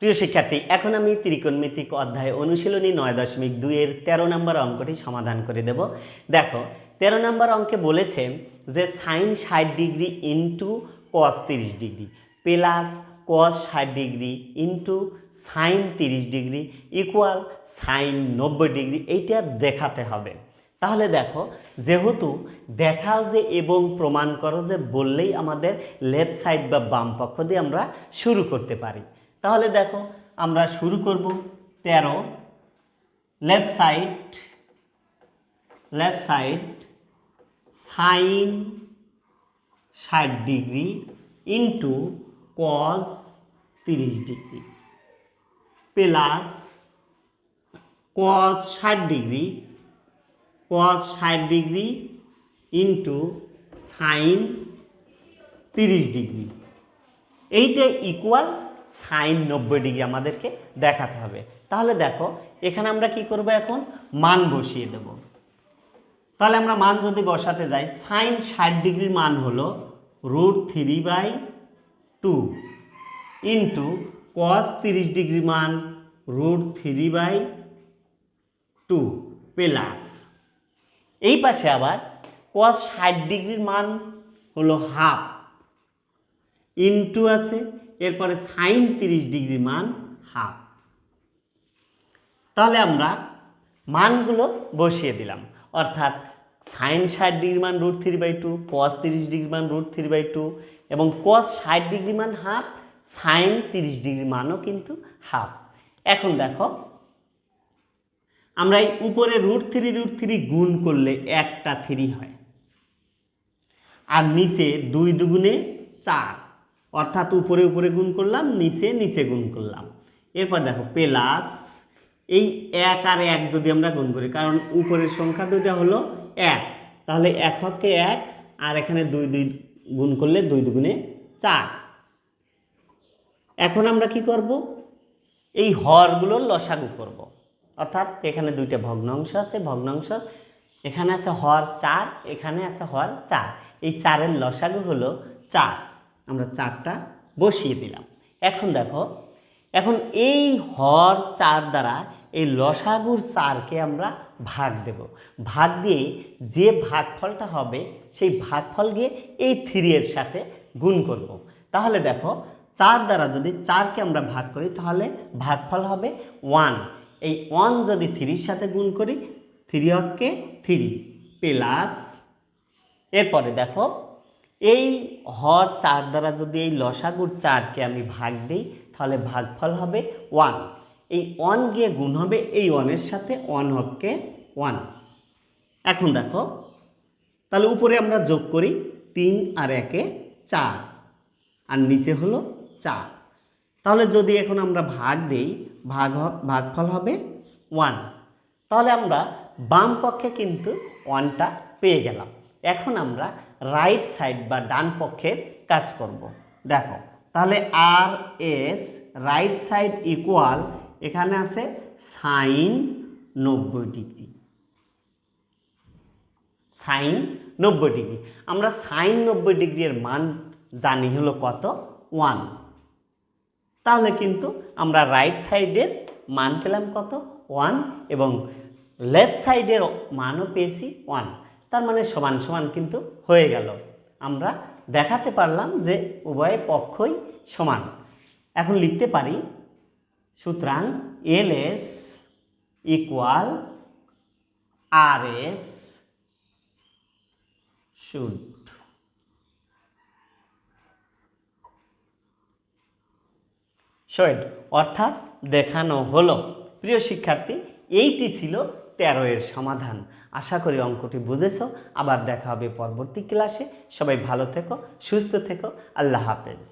প্রিয় শিক্ষার্থী, এখন আমি ত্রিকোণমিতিক অধ্যায় অনুশীলনী 9.2 এর 13 নম্বর অঙ্কটি সমাধান করে দেব। দেখো, 13 নম্বর অঙ্কে বলেছে যে sine 60 degree into cos 30 degree plus cos 60 degree into sine 30 degree equal sine 90 degree, এইটা দেখাতে হবে। তাহলে দেখো, যেহেতু দেখাও যে এবং প্রমাণ করো যে বললেই আমাদের লেফট সাইড বা বাম পক্ষ দিয়ে আমরা শুরু করতে পারি। তাহলে দেখো, আমরা শুরু করব 13, left side sine 60 degree into cos 30 degree plus cos 60 degree into sine 30 degree, এইটা ইকুয়াল সাইন 90 ডিগ্রি আমাদেরকে দেখাতে হবে। তাহলে দেখো, এখানে আমরা কি করব, এখন মান বসিয়ে দেব। তাহলে আমরা মান যদি বসাতে যাই, সাইন 60 ডিগ্রির মান হলো √3/2 ইন্টু কস 30 ডিগ্রির মান √3/2 প্লাস এই পাশে আবার কস 60 ডিগ্রির মান হলো হাফ ইন্টু আছে, এরপরে সাইন 30 ডিগ্রি মান হাফ। তাহলে আমরা মানগুলো বসিয়ে দিলাম, অর্থাৎ সাইন 60 ডিগ্রি মান √3/2, কস 30 ডিগ্রি মান √3/2 এবং কস 60 ডিগ্রি মান হাফ, সাইন 30 ডিগ্রি মানও কিন্তু হাফ। এখন দেখো, আমরা এই উপরে √3 গুণ করলে একটা 3 হয়, আর নিচে 2 দুগুণে 4, অর্থাৎ উপরে উপরে গুণ করলাম, নিচে গুণ করলাম। এরপর দেখো প্লাস এই 1 আর 1 যদি আমরা গুণ করি, কারণ উপরের সংখ্যা দুইটা হলো 1, তাহলে 1 হকে 1 আর এখানে 2 গুণ করলে 2 দুগুণে 4। এখন আমরা কি করব, এই হরগুলোর লসাগু করব, অর্থাৎ এখানে দুইটা ভগ্নাংশ আছে, ভগ্নাংশ এখানে আছে হর 4, এখানে আছে হর 4, এই 4-এর লসাগু হলো 4। আমরা 4টা বসিয়ে দিলাম। এখন দেখো, এখন এই হর 4 দ্বারা এই লসাগুর 4কে আমরা ভাগ দেব। ভাগ দিয়ে যে ভাগফলটা হবে সেই ভাগফল গিয়ে এই 3 এর সাথে গুণ করব। তাহলে দেখো, 4 দ্বারা যদি 4কে আমরা ভাগ করি তাহলে ভাগফল হবে 1। এই 1 যদি 3-র সাথে গুণ করি, 3 হকে 3 প্লাস, এরপরে দেখো এই হর 4 দ্বারা যদি এই লসাগুর 4কে আমি ভাগ দিই তাহলে ভাগফল হবে 1। এই 1 গিয়ে গুণ হবে এই 1-এর সাথে, 1 হকে 1। এখন দেখো, তাহলে উপরে আমরা যোগ করি 3 আর 1-এ 4 আর নিচে হলো 4। তাহলে যদি এখন আমরা ভাগ দিই, ভাগফল হবে 1। তাহলে আমরা বাম পক্ষে কিন্তু 1টা পেয়ে গেলাম। এখন আমরা রাইট সাইড বা ডান পক্ষের কাজ করব। দেখো, তাহলে আর এস রাইট সাইড ইকুয়াল, এখানে আছে সাইন 90 ডিগ্রি, সাইন 90 ডিগ্রি। আমরা সাইন 90 ডিগ্রির মান জানি হলো কত, 1। তাহলে কিন্তু আমরা রাইট সাইডের মান পেলাম কত, 1, এবং লেফট সাইডের মানও পেয়েছি 1। তার মানে সমান সমান কিন্তু হয়ে গেল। আমরা দেখাতে পারলাম যে উভয় পক্ষই সমান। এখন লিখতে পারি, সুতরাং LS equal RS should showed, অর্থাৎ দেখানো হলো। প্রিয় শিক্ষার্থী, এইটি ছিল 13-এর সমাধান। আশা করি অঙ্কটি বুঝেছো। আবার দেখা হবে পরবর্তী ক্লাসে। সবাই ভালো থেকো, সুস্থ থেকো। আল্লাহ হাফেজ।